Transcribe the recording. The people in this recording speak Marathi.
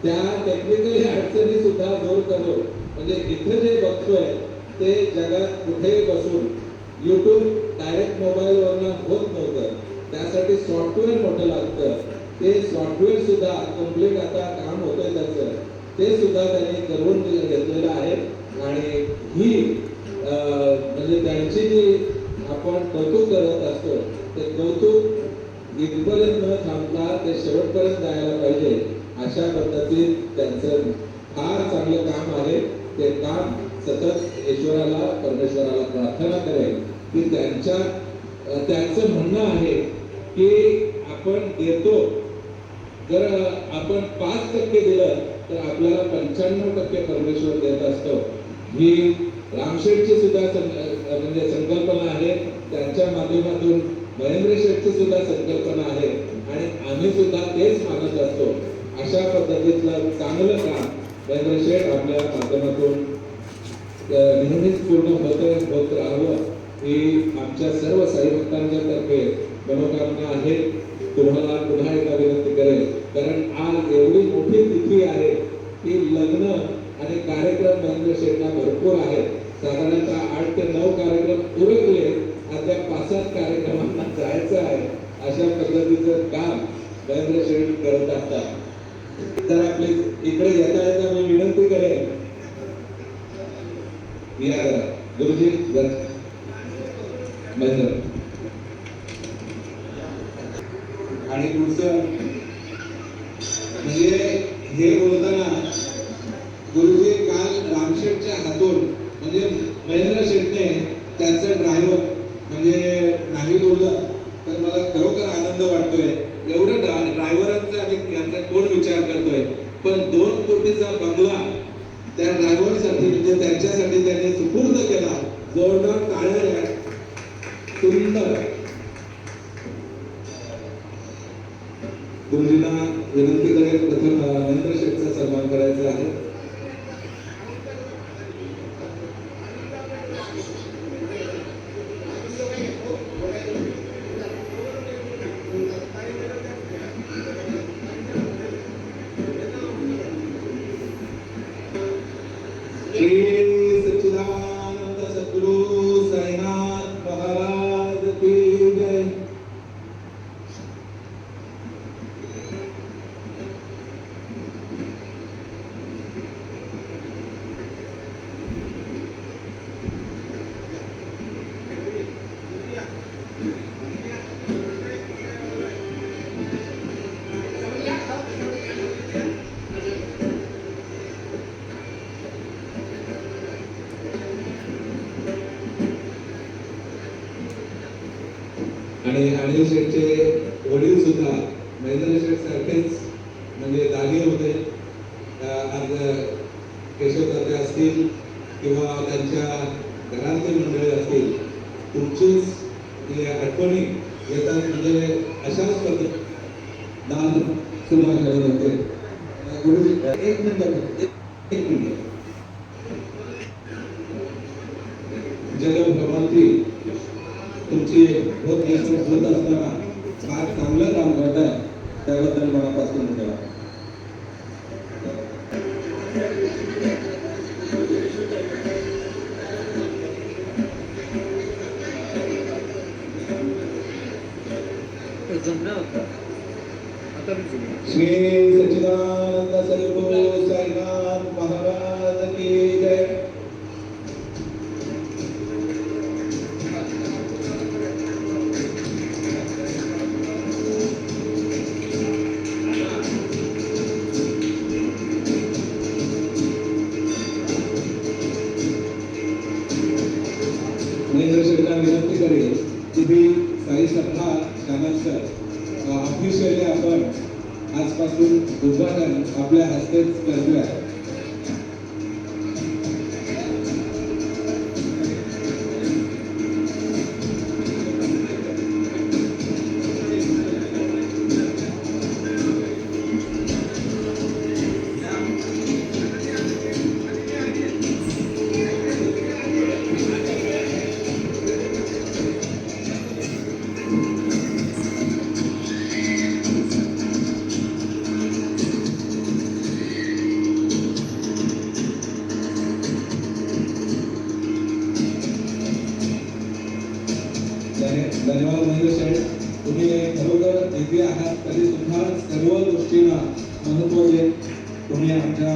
त्या टेक्निकल अडचणी सुद्धा दूर करून म्हणजे इथे जे बघतोय ते जगात कुठेही बसून YouTube डायरेक्ट मोबाईलवरनं होत नव्हतं. त्यासाठी सॉफ्टवेअर मोठं लागतं. ते सॉफ्टवेअर सुद्धा कम्प्लीट आता काम होतंय त्याचं, ते सुद्धा त्यांनी करून घेतलेलं आहे. आणि ही म्हणजे त्यांची जी आपण कौतुक करत असतो ते कौतुक इथपर्यंत न थांबता ते शेवटपर्यंत जायला पाहिजे अशा पद्धतीत त्यांचं फार चांगलं काम आहे. ते काम सतत ईश्वराला परमेश्वराला प्रार्थना करेल की त्यांचं म्हणणं आहे की आपण देतो, जर आपण 5% दिलं तर आपल्याला 95% परमेश्वर देत असतो. ही रामशेठची सुद्धा म्हणजे संकल्पना आहे. त्यांच्या माध्यमातून महेंद्र शेठची सुद्धा संकल्पना आहे आणि आम्ही सुद्धा तेच मानत असतो. अशा पद्धतीतलं चांगलं काम महेंद्र शेठ आपल्या माध्यमातून नेहमीच पूर्ण होत राहावं ही आमच्या सर्व साई भक्तांच्या तर्फे मनोकामना आहे. तुम्हाला पुन्हा एकदा विनंती करेल, कारण आज एवढी मोठी तिथी आहे की लग्न आणि कार्यक्रम महेंद्र शेठला भरपूर आहेत. साधारणतः 8 ते 9 कार्यक्रम उरकले, अद्याप 5-7 कार्यक्रमांना जायचं आहे. अशा पद्धतीचं काम महेंद्र शेठ करत असतात. तर आपली इकडे येता येता मी विनंती करेन, या गुरुजी महेंद्र. आणि पुढचं म्हणजे हे बोलताना गुरुजी काल रामशेठच्या हातून म्हणजे महेंद्र शेठने त्यांचं ड्रायव्हर म्हणजे नाही बोललं तर मला खरोखर आनंद वाटतोय. एवढं ड्रायव्हरांचा आणि यांचा कोण विचार करतोय, पण 2 कोटीचा बंगला त्या ड्रायव्हरसाठी म्हणजे त्यांच्यासाठी त्यांनी सुपूर्द केला. जोरदार टाळ्या द्या. सुंदर. गुरुजींना विनंती करेल प्रथम महेंद्र शेठचा सन्मान करायचा आहे. आणि अनिल शेठचे वडील सुद्धा महेंद्र शेठ सारखेच म्हणजे दागे होते. आज केशव तात्या असतील किंवा त्यांच्या घरातले मंडळी असतील, तुमचीच आठवणी येतात म्हणजे अशाच पद्धती दान सुद्धा करत होते. गुरुजी एक मिनिट जगभ्रमंती तुमची होत असताना फार चांगलं काम करताय, त्याबद्दल मनापासून धन्यवाद. श्री सच्चिदानंद सद्गुरु साईनाथ महाराज की जय. विनंती करेल की साई सभा चॅनलचं ऑफिशियली आपण आजपासून उद्घाटन आपल्या हस्तेच करतोय. धन्यवाद महेंद्र शेठ. तुम्ही खरोखर दिव्य आहात तरी सुद्धा सर्व गोष्टींना महत्त्व देत तुम्ही आमच्या